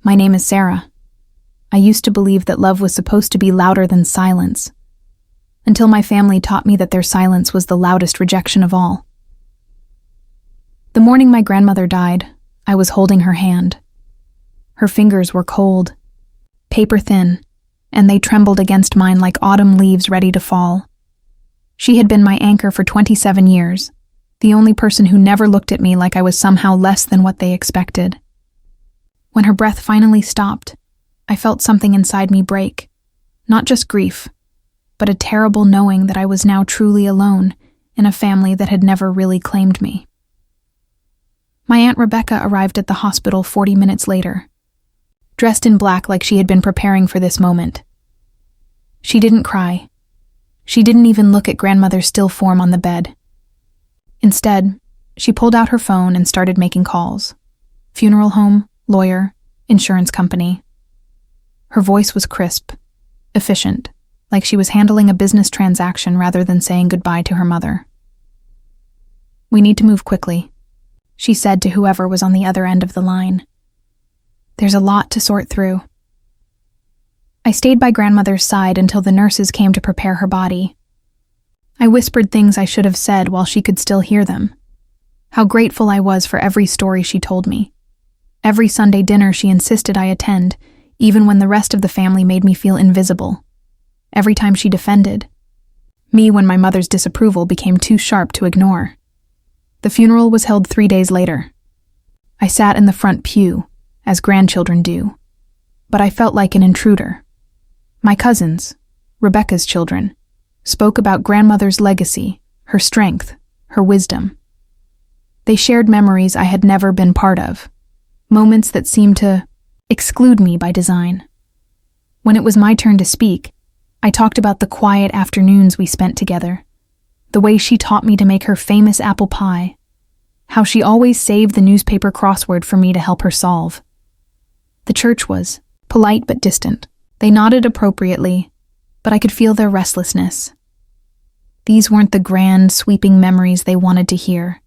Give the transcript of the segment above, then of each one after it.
My name is Sarah. I used to believe that love was supposed to be louder than silence, until my family taught me that their silence was the loudest rejection of all. The morning my grandmother died, I was holding her hand. Her fingers were cold, paper thin, and they trembled against mine like autumn leaves ready to fall. She had been my anchor for 27 years, the only person who never looked at me like I was somehow less than what they expected. When her breath finally stopped, I felt something inside me break. Not just grief, but a terrible knowing that I was now truly alone in a family that had never really claimed me. My Aunt Rebecca arrived at the hospital 40 minutes later, dressed in black like she had been preparing for this moment. She didn't cry. She didn't even look at grandmother's still form on the bed. Instead, she pulled out her phone and started making calls. Funeral home, lawyer, insurance company. Her voice was crisp, efficient, like she was handling a business transaction rather than saying goodbye to her mother. "We need to move quickly," she said to whoever was on the other end of the line. "There's a lot to sort through." I stayed by grandmother's side until the nurses came to prepare her body. I whispered things I should have said while she could still hear them. How grateful I was for every story she told me. Every Sunday dinner she insisted I attend, even when the rest of the family made me feel invisible. Every time she defended me when my mother's disapproval became too sharp to ignore. The funeral was held 3 days later. I sat in the front pew, as grandchildren do, but I felt like an intruder. My cousins, Rebecca's children, spoke about grandmother's legacy, her strength, her wisdom. They shared memories I had never been part of, moments that seemed to exclude me by design. When it was my turn to speak, I talked about the quiet afternoons we spent together, the way she taught me to make her famous apple pie, how she always saved the newspaper crossword for me to help her solve. The church was polite but distant. They nodded appropriately, but I could feel their restlessness. These weren't the grand, sweeping memories they wanted to hear.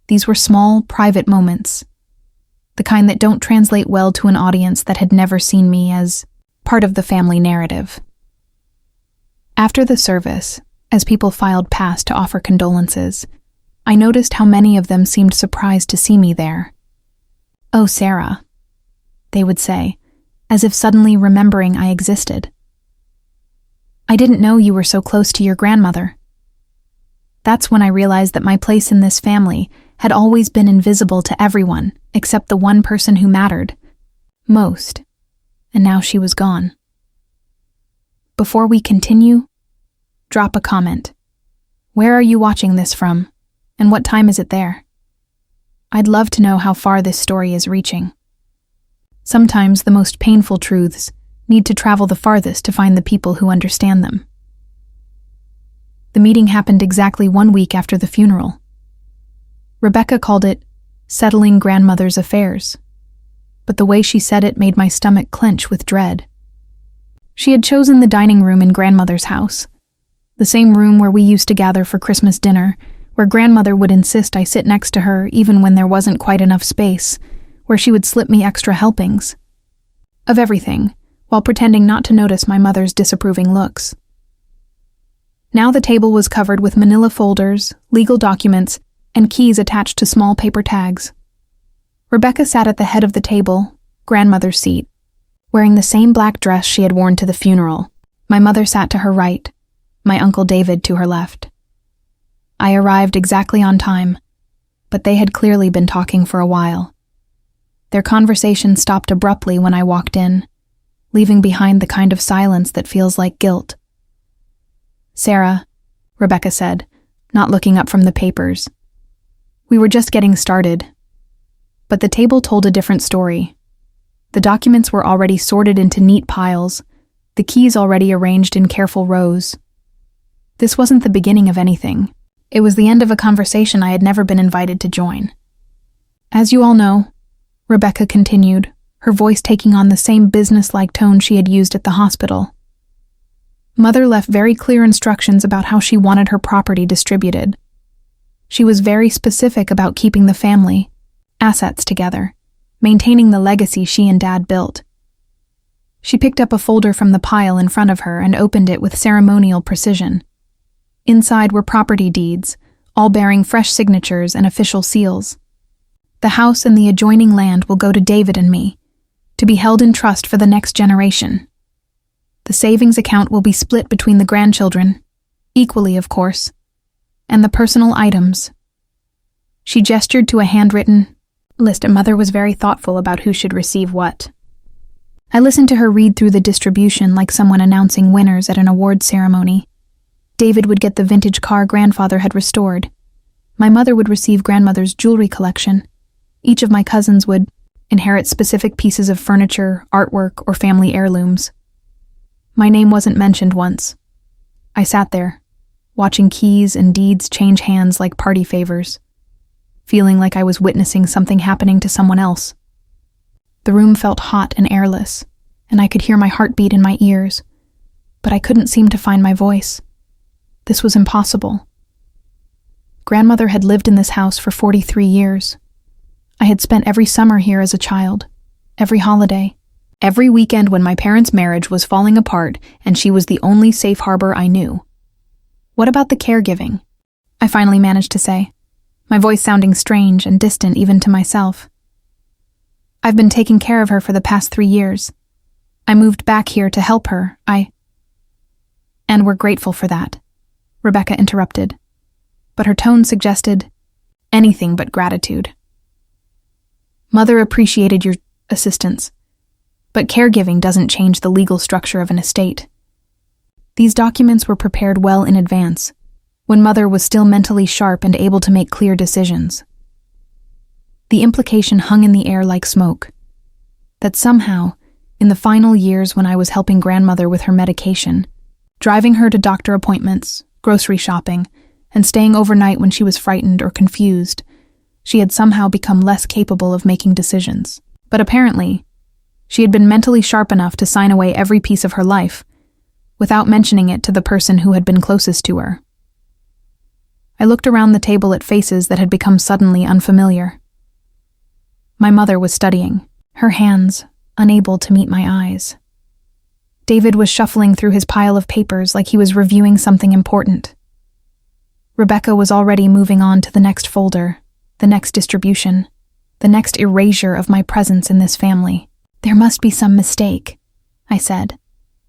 These were small, private moments, the kind that don't translate well to an audience that had never seen me as part of the family narrative. After the service, as people filed past to offer condolences, I noticed how many of them seemed surprised to see me there. "Oh, Sarah," they would say, as if suddenly remembering I existed. "I didn't know you were so close to your grandmother." That's when I realized that my place in this family had always been invisible to everyone except the one person who mattered most, and now she was gone. Before we continue, drop a comment. Where are you watching this from, and what time is it there? I'd love to know how far this story is reaching. Sometimes the most painful truths need to travel the farthest to find the people who understand them. The meeting happened exactly 1 week after the funeral. Rebecca called it settling grandmother's affairs, but the way she said it made my stomach clench with dread. She had chosen the dining room in grandmother's house, the same room where we used to gather for Christmas dinner, where grandmother would insist I sit next to her even when there wasn't quite enough space, where she would slip me extra helpings of everything, while pretending not to notice my mother's disapproving looks. Now the table was covered with manila folders, legal documents, and keys attached to small paper tags. Rebecca sat at the head of the table, grandmother's seat, wearing the same black dress she had worn to the funeral. My mother sat to her right, my Uncle David to her left. I arrived exactly on time, but they had clearly been talking for a while. Their conversation stopped abruptly when I walked in, leaving behind the kind of silence that feels like guilt. "Sarah," Rebecca said, not looking up from the papers. "We were just getting started." But the table told a different story. The documents were already sorted into neat piles, the keys already arranged in careful rows. This wasn't the beginning of anything. It was the end of a conversation I had never been invited to join. "As you all know," Rebecca continued, her voice taking on the same business-like tone she had used at the hospital, "Mother left very clear instructions about how she wanted her property distributed. She was very specific about keeping the family assets together, maintaining the legacy she and Dad built. She picked up a folder from the pile in front of her and opened it with ceremonial precision. Inside were property deeds, all bearing fresh signatures and official seals. The house and the adjoining land will go to David and me, to be held in trust for the next generation. The savings account will be split between the grandchildren, equally of course, and the personal items. She gestured to a handwritten list, and Mother was very thoughtful about who should receive what. I listened to her read through the distribution like someone announcing winners at an award ceremony. David would get the vintage car Grandfather had restored. My mother would receive Grandmother's jewelry collection. Each of my cousins would inherit specific pieces of furniture, artwork, or family heirlooms. My name wasn't mentioned once. I sat there, watching keys and deeds change hands like party favors, feeling like I was witnessing something happening to someone else. The room felt hot and airless, and I could hear my heartbeat in my ears, but I couldn't seem to find my voice. This was impossible. Grandmother had lived in this house for 43 years. I had spent every summer here as a child, every holiday, every weekend when my parents' marriage was falling apart and she was the only safe harbor I knew. What about the caregiving? I finally managed to say, my voice sounding strange and distant even to myself. I've been taking care of her for the past 3 years. I moved back here to help her, And we're grateful for that, Rebecca interrupted, but her tone suggested anything but gratitude. Mother appreciated your assistance, but caregiving doesn't change the legal structure of an estate. These documents were prepared well in advance, when Mother was still mentally sharp and able to make clear decisions. The implication hung in the air like smoke, that somehow, in the final years when I was helping Grandmother with her medication, driving her to doctor appointments, grocery shopping, and staying overnight when she was frightened or confused, she had somehow become less capable of making decisions. But apparently, she had been mentally sharp enough to sign away every piece of her life, without mentioning it to the person who had been closest to her. I looked around the table at faces that had become suddenly unfamiliar. My mother was studying, her hands unable to meet my eyes. David was shuffling through his pile of papers like he was reviewing something important. Rebecca was already moving on to the next folder, the next distribution, the next erasure of my presence in this family. There must be some mistake, I said,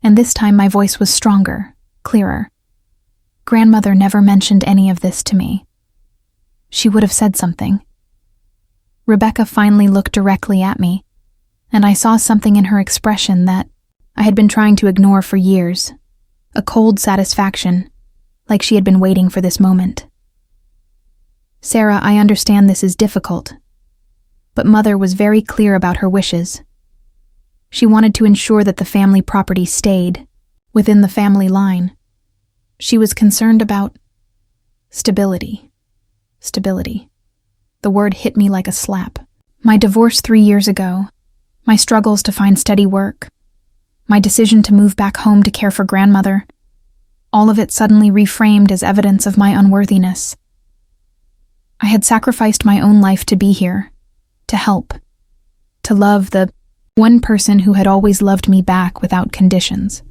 and this time my voice was stronger, clearer. Grandmother never mentioned any of this to me. She would have said something. Rebecca finally looked directly at me, and I saw something in her expression that I had been trying to ignore for years, a cold satisfaction, like she had been waiting for this moment. Sarah, I understand this is difficult, but Mother was very clear about her wishes. She wanted to ensure that the family property stayed within the family line. She was concerned about stability. Stability. The word hit me like a slap. My divorce 3 years ago, my struggles to find steady work, my decision to move back home to care for Grandmother, all of it suddenly reframed as evidence of my unworthiness. I had sacrificed my own life to be here, to help, to love the one person who had always loved me back without conditions.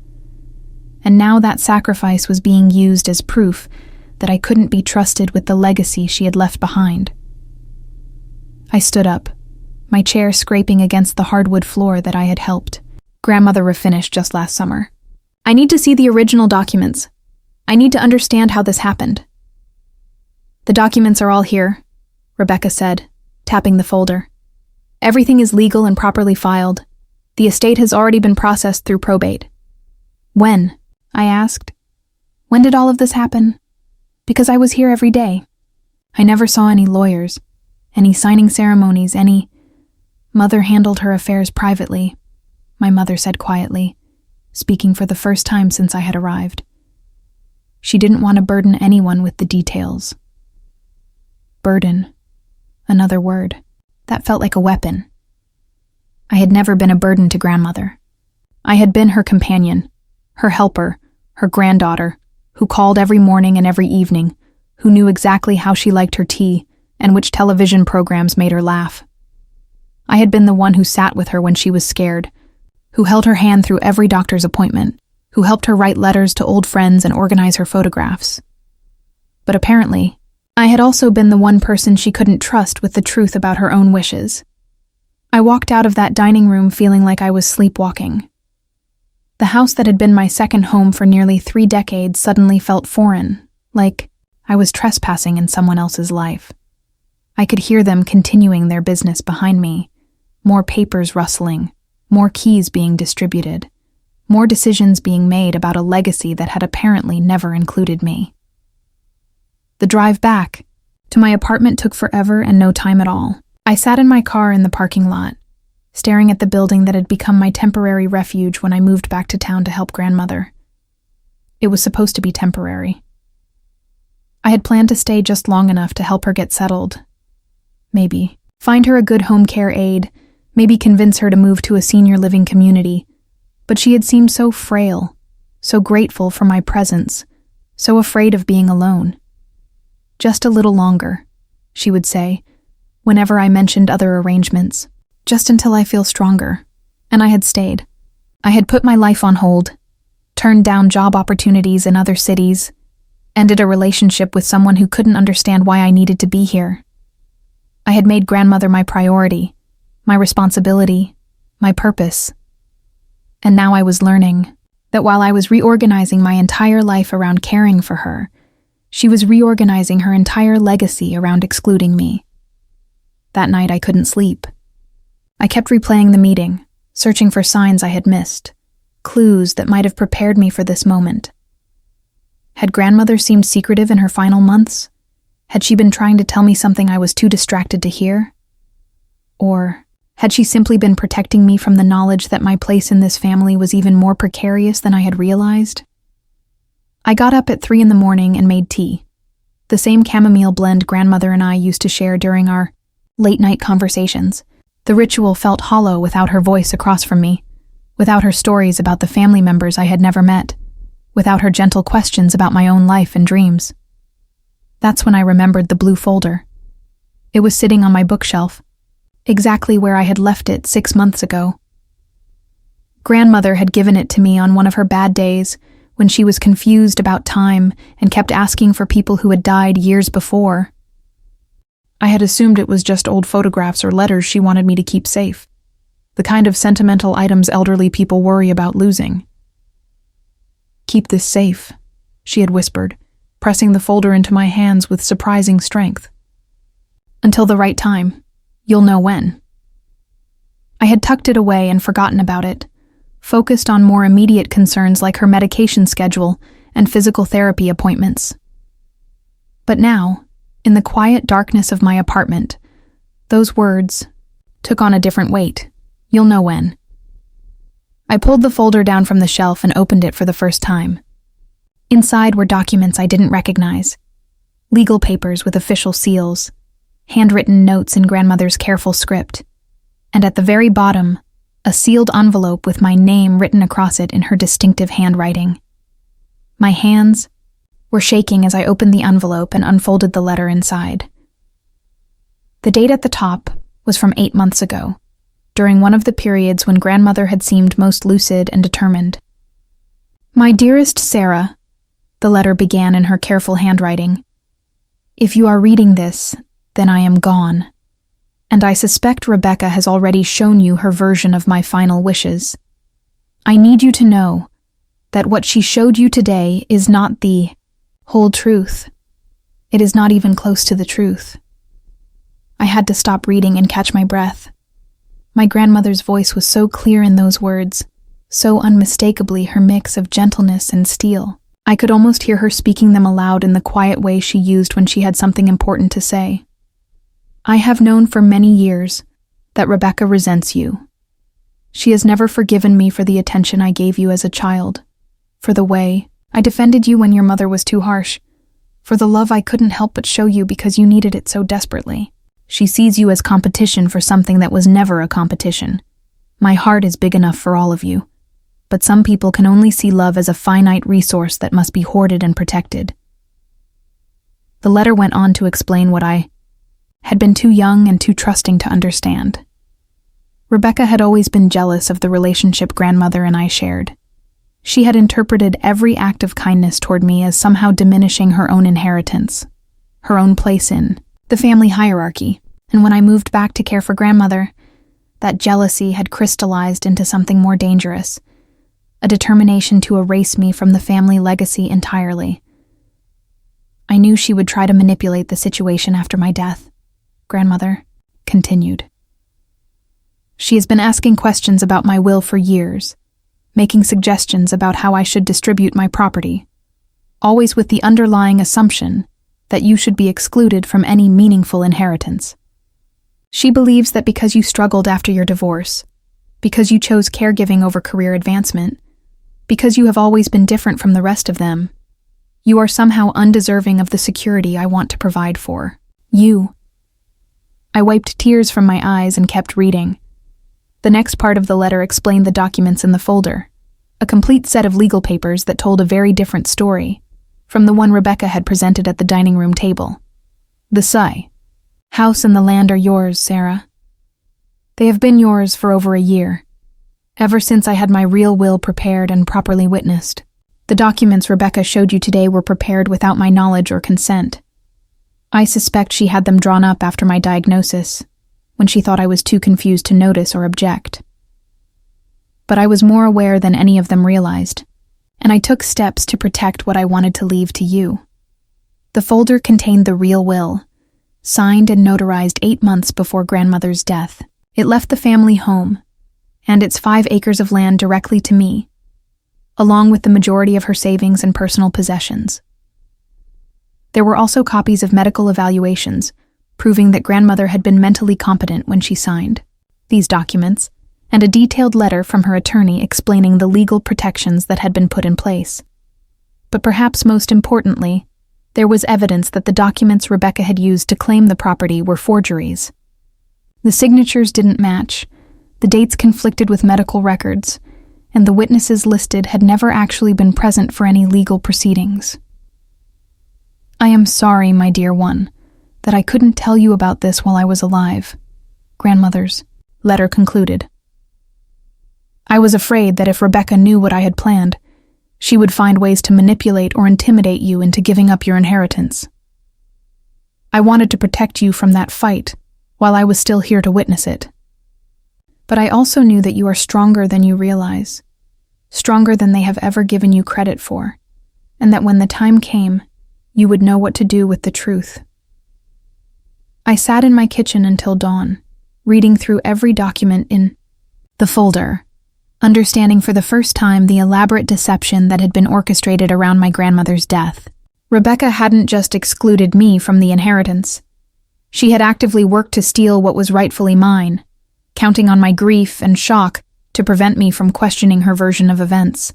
And now that sacrifice was being used as proof that I couldn't be trusted with the legacy she had left behind. I stood up, my chair scraping against the hardwood floor that I had helped Grandmother refinish just last summer. I need to see the original documents. I need to understand how this happened. The documents are all here, Rebecca said, tapping the folder. Everything is legal and properly filed. The estate has already been processed through probate. When? I asked. When did all of this happen? Because I was here every day. I never saw any lawyers, any signing ceremonies, any... Mother handled her affairs privately, my mother said quietly, speaking for the first time since I had arrived. She didn't want to burden anyone with the details. Burden. Another word. That felt like a weapon. I had never been a burden to Grandmother. I had been her companion, her helper, her granddaughter, who called every morning and every evening, who knew exactly how she liked her tea and which television programs made her laugh. I had been the one who sat with her when she was scared, who held her hand through every doctor's appointment, who helped her write letters to old friends and organize her photographs. But apparently, I had also been the one person she couldn't trust with the truth about her own wishes. I walked out of that dining room feeling like I was sleepwalking. The house that had been my second home for nearly 3 decades suddenly felt foreign, like I was trespassing in someone else's life. I could hear them continuing their business behind me, more papers rustling, more keys being distributed, more decisions being made about a legacy that had apparently never included me. The drive back to my apartment took forever and no time at all. I sat in my car in the parking lot, staring at the building that had become my temporary refuge when I moved back to town to help grandmother. It was supposed to be temporary. I had planned to stay just long enough to help her get settled. Maybe find her a good home care aide, maybe convince her to move to a senior living community. But she had seemed so frail, so grateful for my presence, so afraid of being alone. "Just a little longer," she would say, whenever I mentioned other arrangements. "Just until I feel stronger." And I had stayed. I had put my life on hold, turned down job opportunities in other cities, ended a relationship with someone who couldn't understand why I needed to be here. I had made grandmother my priority, my responsibility, my purpose. And now I was learning that while I was reorganizing my entire life around caring for her, she was reorganizing her entire legacy around excluding me. That night I couldn't sleep. I kept replaying the meeting, searching for signs I had missed, clues that might have prepared me for this moment. Had grandmother seemed secretive in her final months? Had she been trying to tell me something I was too distracted to hear? Or had she simply been protecting me from the knowledge that my place in this family was even more precarious than I had realized? I got up at 3 a.m. and made tea, the same chamomile blend grandmother and I used to share during our late-night conversations. The ritual felt hollow without her voice across from me, without her stories about the family members I had never met, without her gentle questions about my own life and dreams. That's when I remembered the blue folder. It was sitting on my bookshelf, exactly where I had left it 6 months ago. Grandmother had given it to me on one of her bad days when she was confused about time and kept asking for people who had died years before. I had assumed it was just old photographs or letters she wanted me to keep safe, the kind of sentimental items elderly people worry about losing. "Keep this safe," she had whispered, pressing the folder into my hands with surprising strength. "Until the right time. You'll know when." I had tucked it away and forgotten about it, focused on more immediate concerns like her medication schedule and physical therapy appointments. But now, in the quiet darkness of my apartment, those words took on a different weight. "You'll know when." I pulled the folder down from the shelf and opened it for the first time. Inside were documents I didn't recognize, legal papers with official seals, handwritten notes in grandmother's careful script, and at the very bottom, a sealed envelope with my name written across it in her distinctive handwriting. My hands were shaking as I opened the envelope and unfolded the letter inside. The date at the top was from 8 months ago, during one of the periods when grandmother had seemed most lucid and determined. "My dearest Sarah," the letter began in her careful handwriting, "if you are reading this, then I am gone. And I suspect Rebecca has already shown you her version of my final wishes. I need you to know that what she showed you today is not the whole truth. It is not even close to the truth." I had to stop reading and catch my breath. My grandmother's voice was so clear in those words, so unmistakably her mix of gentleness and steel. I could almost hear her speaking them aloud in the quiet way she used when she had something important to say. "I have known for many years that Rebecca resents you. She has never forgiven me for the attention I gave you as a child, for the way I defended you when your mother was too harsh, for the love I couldn't help but show you because you needed it so desperately. She sees you as competition for something that was never a competition. My heart is big enough for all of you, but some people can only see love as a finite resource that must be hoarded and protected." The letter went on to explain what I had been too young and too trusting to understand. Rebecca had always been jealous of the relationship grandmother and I shared. She had interpreted every act of kindness toward me as somehow diminishing her own inheritance, her own place in the family hierarchy. And when I moved back to care for grandmother, that jealousy had crystallized into something more dangerous, a determination to erase me from the family legacy entirely. I knew she would try to manipulate the situation after my death. Grandmother continued. She has been asking questions about my will for years, making suggestions about how I should distribute my property, always with the underlying assumption that you should be excluded from any meaningful inheritance. She believes that because you struggled after your divorce, because you chose caregiving over career advancement, because you have always been different from the rest of them, you are somehow undeserving of the security I want to provide for you. I wiped tears from my eyes and kept reading. The next part of the letter explained the documents in the folder, a complete set of legal papers that told a very different story from the one Rebecca had presented at the dining room table. The house and the land are yours, Sarah. They have been yours for over a year, ever since I had my real will prepared and properly witnessed. The documents Rebecca showed you today were prepared without my knowledge or consent. I suspect she had them drawn up after my diagnosis, when she thought I was too confused to notice or object. But I was more aware than any of them realized, and I took steps to protect what I wanted to leave to you. The folder contained the real will, signed and notarized 8 months before grandmother's death. It left the family home, and its 5 acres of land directly to me, along with the majority of her savings and personal possessions. There were also copies of medical evaluations, proving that grandmother had been mentally competent when she signed these documents, and a detailed letter from her attorney explaining the legal protections that had been put in place. But perhaps most importantly, there was evidence that the documents Rebecca had used to claim the property were forgeries. The signatures didn't match, the dates conflicted with medical records, and the witnesses listed had never actually been present for any legal proceedings. I am sorry, my dear one, that I couldn't tell you about this while I was alive, grandmother's letter concluded. I was afraid that if Rebecca knew what I had planned, she would find ways to manipulate or intimidate you into giving up your inheritance. I wanted to protect you from that fight while I was still here to witness it. But I also knew that you are stronger than you realize, stronger than they have ever given you credit for, and that when the time came, you would know what to do with the truth. I sat in my kitchen until dawn, reading through every document in the folder, understanding for the first time the elaborate deception that had been orchestrated around my grandmother's death. Rebecca hadn't just excluded me from the inheritance. She had actively worked to steal what was rightfully mine, counting on my grief and shock to prevent me from questioning her version of events.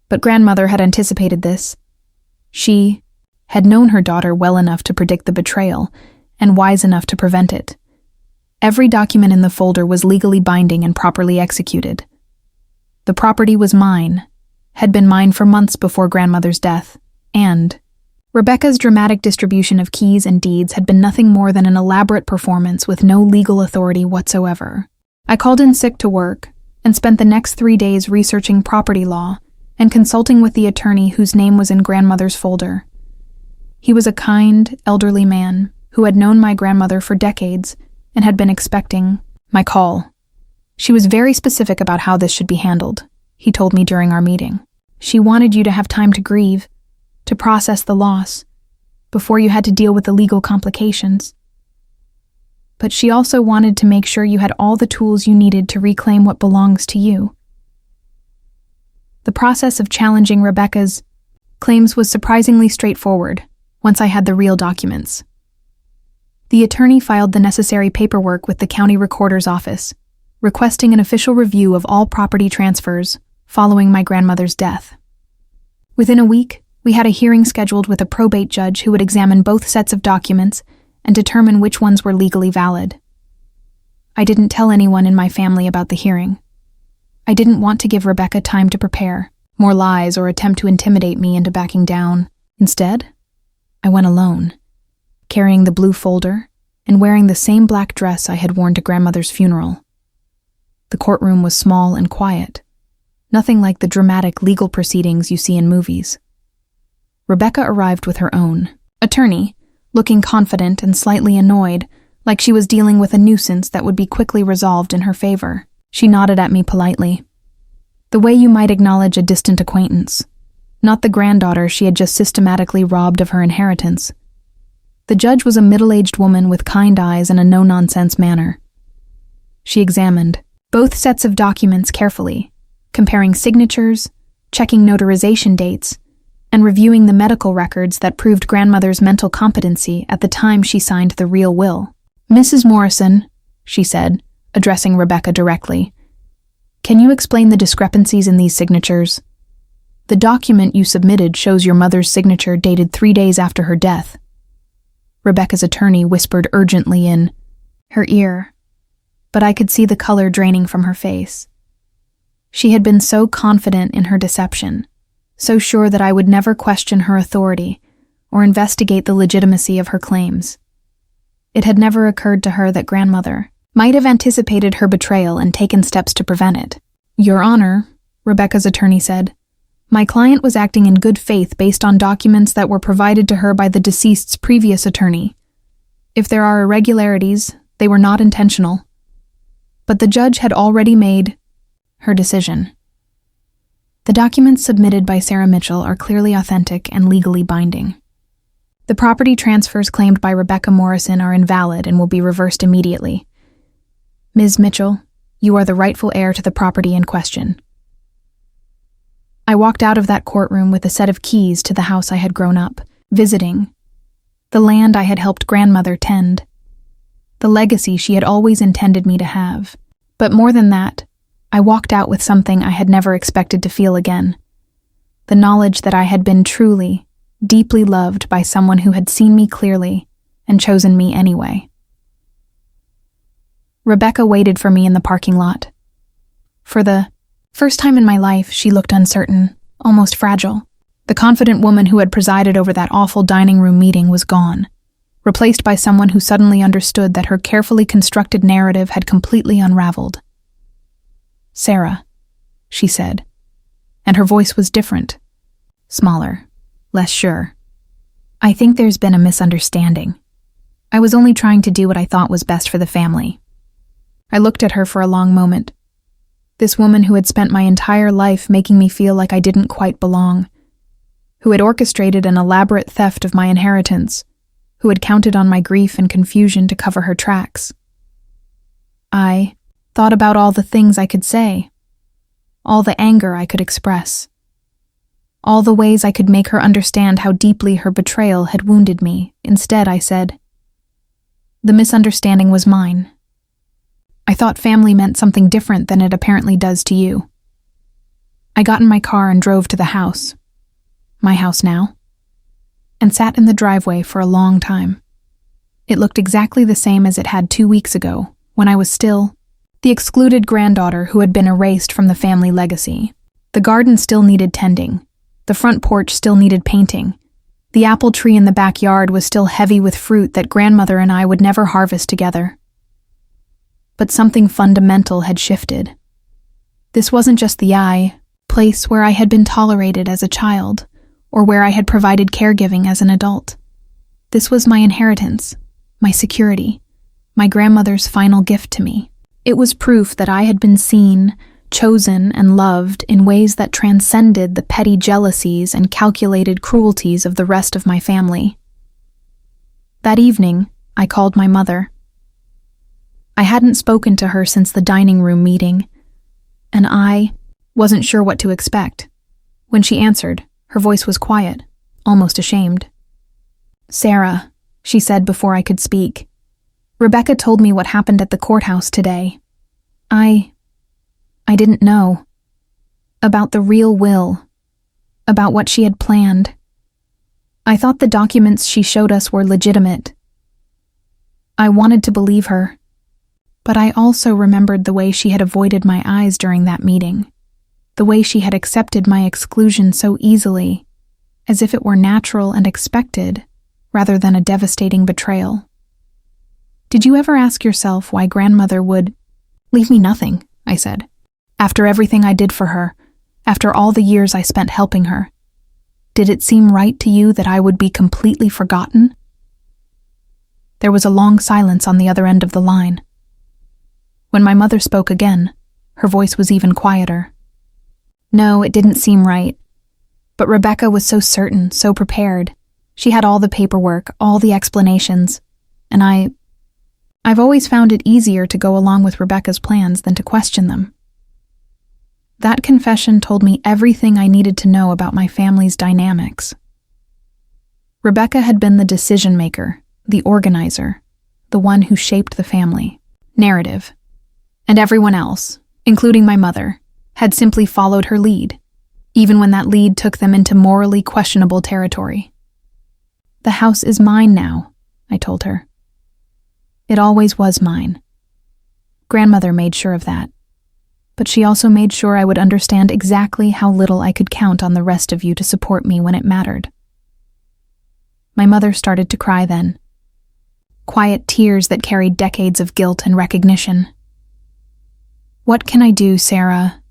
But grandmother had anticipated this. She had known her daughter well enough to predict the betrayal, and wise enough to prevent it. Every document in the folder was legally binding and properly executed. The property was mine, had been mine for months before grandmother's death, and Rebecca's dramatic distribution of keys and deeds had been nothing more than an elaborate performance with no legal authority whatsoever. I called in sick to work and spent the next 3 days researching property law and consulting with the attorney whose name was in grandmother's folder. He was a kind, elderly man who had known my grandmother for decades and had been expecting my call. She was very specific about how this should be handled, he told me during our meeting. She wanted you to have time to grieve, to process the loss, before you had to deal with the legal complications. But she also wanted to make sure you had all the tools you needed to reclaim what belongs to you. The process of challenging Rebecca's claims was surprisingly straightforward once I had the real documents. The attorney filed the necessary paperwork with the county recorder's office, requesting an official review of all property transfers following my grandmother's death. Within a week, we had a hearing scheduled with a probate judge who would examine both sets of documents and determine which ones were legally valid. I didn't tell anyone in my family about the hearing. I didn't want to give Rebecca time to prepare more lies or attempt to intimidate me into backing down. Instead, I went alone, carrying the blue folder and wearing the same black dress I had worn to grandmother's funeral. The courtroom was small and quiet, nothing like the dramatic legal proceedings you see in movies. Rebecca arrived with her own attorney, looking confident and slightly annoyed, like she was dealing with a nuisance that would be quickly resolved in her favor. She nodded at me politely, the way you might acknowledge a distant acquaintance, not the granddaughter she had just systematically robbed of her inheritance. The judge was a middle-aged woman with kind eyes and a no-nonsense manner. She examined both sets of documents carefully, comparing signatures, checking notarization dates, and reviewing the medical records that proved grandmother's mental competency at the time she signed the real will. "Mrs. Morrison," she said, addressing Rebecca directly, "can you explain the discrepancies in these signatures? The document you submitted shows your mother's signature dated 3 days after her death." Rebecca's attorney whispered urgently in her ear, but I could see the color draining from her face. She had been so confident in her deception, so sure that I would never question her authority or investigate the legitimacy of her claims. It had never occurred to her that grandmother might have anticipated her betrayal and taken steps to prevent it. "Your Honor," Rebecca's attorney said, "my client was acting in good faith based on documents that were provided to her by the deceased's previous attorney. If there are irregularities, they were not intentional." But the judge had already made her decision. The documents submitted by Sarah Mitchell are clearly authentic and legally binding. The property transfers claimed by Rebecca Morrison are invalid and will be reversed immediately. Ms. Mitchell, you are the rightful heir to the property in question. I walked out of that courtroom with a set of keys to the house I had grown up visiting, the land I had helped grandmother tend, the legacy she had always intended me to have. But more than that, I walked out with something I had never expected to feel again: the knowledge that I had been truly, deeply loved by someone who had seen me clearly and chosen me anyway. Rebecca waited for me in the parking lot. For the first time in my life, she looked uncertain, almost fragile. The confident woman who had presided over that awful dining room meeting was gone, replaced by someone who suddenly understood that her carefully constructed narrative had completely unraveled. "Sarah," she said, and her voice was different, smaller, less sure. "I think there's been a misunderstanding. I was only trying to do what I thought was best for the family." I looked at her for a long moment. This woman who had spent my entire life making me feel like I didn't quite belong, who had orchestrated an elaborate theft of my inheritance, who had counted on my grief and confusion to cover her tracks. I thought about all the things I could say, all the anger I could express, all the ways I could make her understand how deeply her betrayal had wounded me. Instead, I said, "The misunderstanding was mine. I thought family meant something different than it apparently does to you." I got in my car and drove to the house, my house now, and sat in the driveway for a long time. It looked exactly the same as it had 2 weeks ago, when I was still the excluded granddaughter who had been erased from the family legacy. The garden still needed tending. The front porch still needed painting. The apple tree in the backyard was still heavy with fruit that grandmother and I would never harvest together. But something fundamental had shifted. This wasn't just the place where I had been tolerated as a child, or where I had provided caregiving as an adult. This was my inheritance, my security, my grandmother's final gift to me. It was proof that I had been seen, chosen, and loved in ways that transcended the petty jealousies and calculated cruelties of the rest of my family. That evening, I called my mother. I hadn't spoken to her since the dining room meeting, and I wasn't sure what to expect. When she answered, her voice was quiet, almost ashamed. "Sarah," she said before I could speak, "Rebecca told me what happened at the courthouse today. I didn't know. About the real will. About what she had planned. I thought the documents she showed us were legitimate. I wanted to believe her, but I also remembered the way she had avoided my eyes during that meeting, the way she had accepted my exclusion so easily, as if it were natural and expected, rather than a devastating betrayal. Did you ever ask yourself why grandmother would leave me nothing, I said. After everything I did for her, after all the years I spent helping her, did it seem right to you that I would be completely forgotten? There was a long silence on the other end of the line. When my mother spoke again, her voice was even quieter. No, it didn't seem right. But Rebecca was so certain, so prepared. She had all the paperwork, all the explanations, and I've always found it easier to go along with Rebecca's plans than to question them. That confession told me everything I needed to know about my family's dynamics. Rebecca had been the decision maker, the organizer, the one who shaped the family narrative, and everyone else, including my mother, had simply followed her lead, even when that lead took them into morally questionable territory. The house is mine now, I told her. It always was mine. Grandmother made sure of that. But she also made sure I would understand exactly how little I could count on the rest of you to support me when it mattered. My mother started to cry then. Quiet tears that carried decades of guilt and recognition. What can I do, Sarah?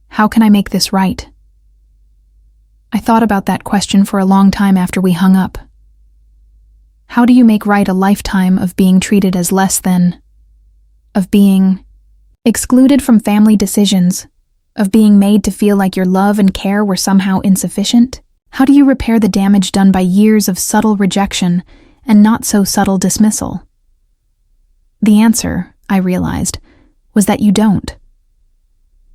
How can I make this right? I thought about that question for a long time after we hung up. How do you make right a lifetime of being treated as less than, of being excluded from family decisions, of being made to feel like your love and care were somehow insufficient? How do you repair the damage done by years of subtle rejection and not so subtle dismissal? The answer, I realized, was that you don't.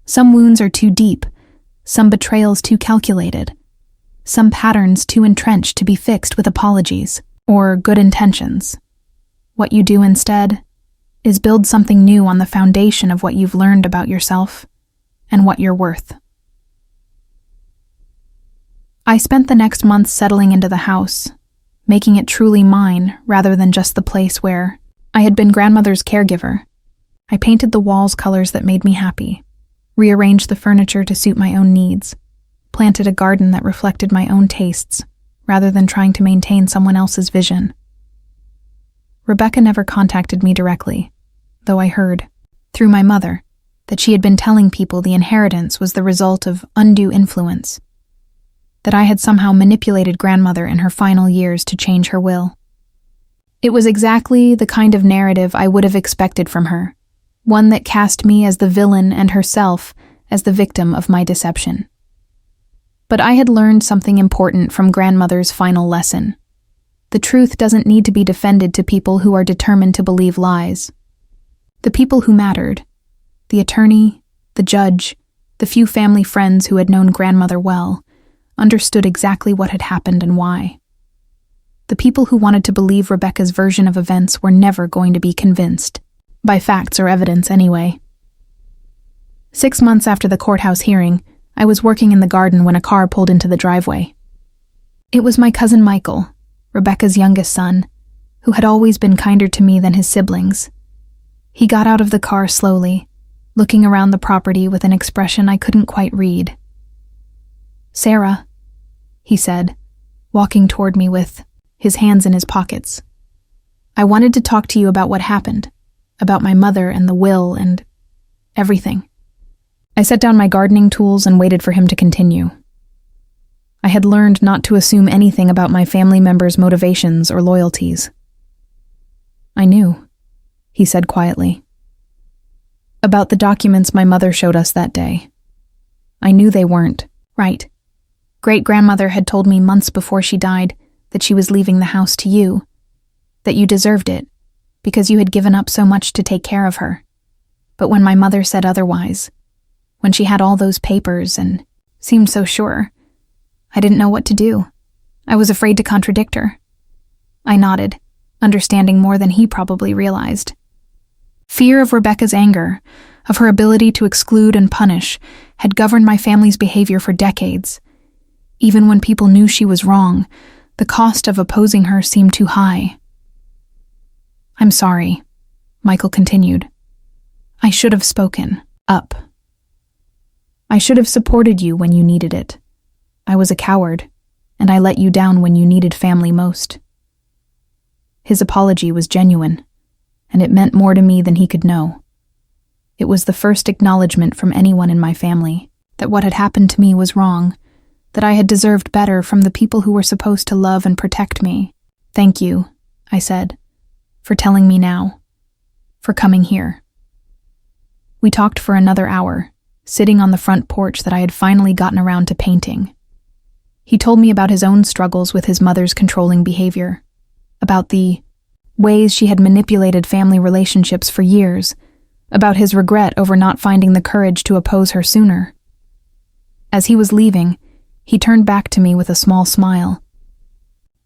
Some wounds are too deep, some betrayals too calculated, some patterns too entrenched to be fixed with apologies or good intentions. What you do instead is build something new on the foundation of what you've learned about yourself and what you're worth. I spent the next month settling into the house, making it truly mine rather than just the place where I had been grandmother's caregiver. I painted the walls colors that made me happy, rearranged the furniture to suit my own needs, planted a garden that reflected my own tastes rather than trying to maintain someone else's vision. Rebecca never contacted me directly, though I heard, through my mother, that she had been telling people the inheritance was the result of undue influence, that I had somehow manipulated grandmother in her final years to change her will. It was exactly the kind of narrative I would have expected from her, one that cast me as the villain and herself as the victim of my deception. But I had learned something important from grandmother's final lesson. The truth doesn't need to be defended to people who are determined to believe lies. The people who mattered, the attorney, the judge, the few family friends who had known grandmother well, understood exactly what had happened and why. The people who wanted to believe Rebecca's version of events were never going to be convinced, by facts or evidence anyway. 6 months after the courthouse hearing, I was working in the garden when a car pulled into the driveway. It was my cousin Michael, Rebecca's youngest son, who had always been kinder to me than his siblings. He got out of the car slowly, looking around the property with an expression I couldn't quite read. "Sarah," he said, walking toward me with his hands in his pockets. "I wanted to talk to you about what happened, about my mother and the will and everything." I set down my gardening tools and waited for him to continue. I had learned not to assume anything about my family members' motivations or loyalties. "I knew," he said quietly. "About the documents my mother showed us that day. I knew they weren't right. Great-grandmother had told me months before she died that she was leaving the house to you, that you deserved it, because you had given up so much to take care of her. But when my mother said otherwise, when she had all those papers and seemed so sure, I didn't know what to do. I was afraid to contradict her." I nodded, understanding more than he probably realized. Fear of Rebecca's anger, of her ability to exclude and punish, had governed my family's behavior for decades. Even when people knew she was wrong, the cost of opposing her seemed too high. "I'm sorry," Michael continued. "I should have spoken up. I should have supported you when you needed it. I was a coward, and I let you down when you needed family most." His apology was genuine, and it meant more to me than he could know. It was the first acknowledgement from anyone in my family that what had happened to me was wrong, that I had deserved better from the people who were supposed to love and protect me. "Thank you," I said, "for telling me now, for coming here." We talked for another hour, sitting on the front porch that I had finally gotten around to painting. He told me about his own struggles with his mother's controlling behavior, about the ways she had manipulated family relationships for years, about his regret over not finding the courage to oppose her sooner. As he was leaving, he turned back to me with a small smile.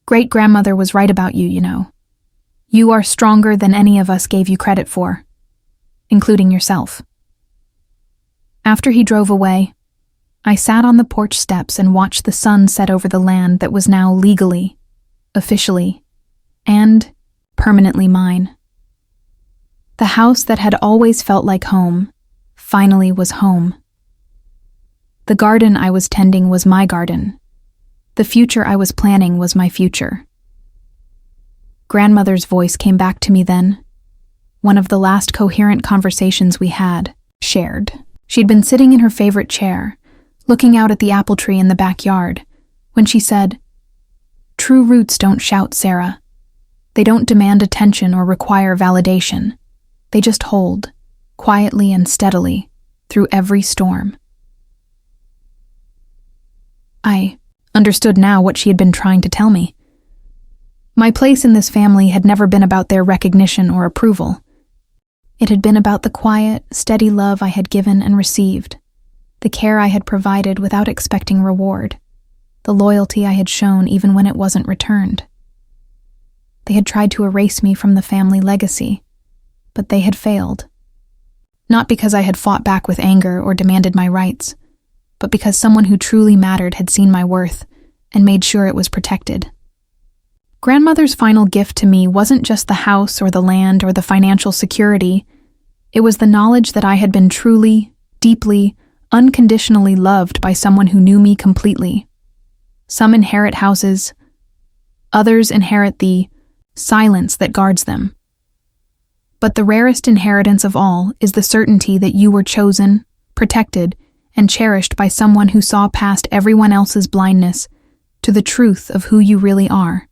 "Great-grandmother was right about you, you know. You are stronger than any of us gave you credit for, including yourself." After he drove away, I sat on the porch steps and watched the sun set over the land that was now legally, officially, and permanently mine. The house that had always felt like home finally was home. The garden I was tending was my garden. The future I was planning was my future. Grandmother's voice came back to me then, one of the last coherent conversations we had shared. She'd been sitting in her favorite chair, looking out at the apple tree in the backyard, when she said, "True roots don't shout, Sarah. They don't demand attention or require validation. They just hold, quietly and steadily, through every storm." I understood now what she had been trying to tell me. My place in this family had never been about their recognition or approval. It had been about the quiet, steady love I had given and received, the care I had provided without expecting reward, the loyalty I had shown even when it wasn't returned. They had tried to erase me from the family legacy, but they had failed. Not because I had fought back with anger or demanded my rights, but because someone who truly mattered had seen my worth and made sure it was protected. Grandmother's final gift to me wasn't just the house or the land or the financial security. It was the knowledge that I had been truly, deeply, unconditionally loved by someone who knew me completely. Some inherit houses. Others inherit the silence that guards them. But the rarest inheritance of all is the certainty that you were chosen, protected, and cherished by someone who saw past everyone else's blindness to the truth of who you really are.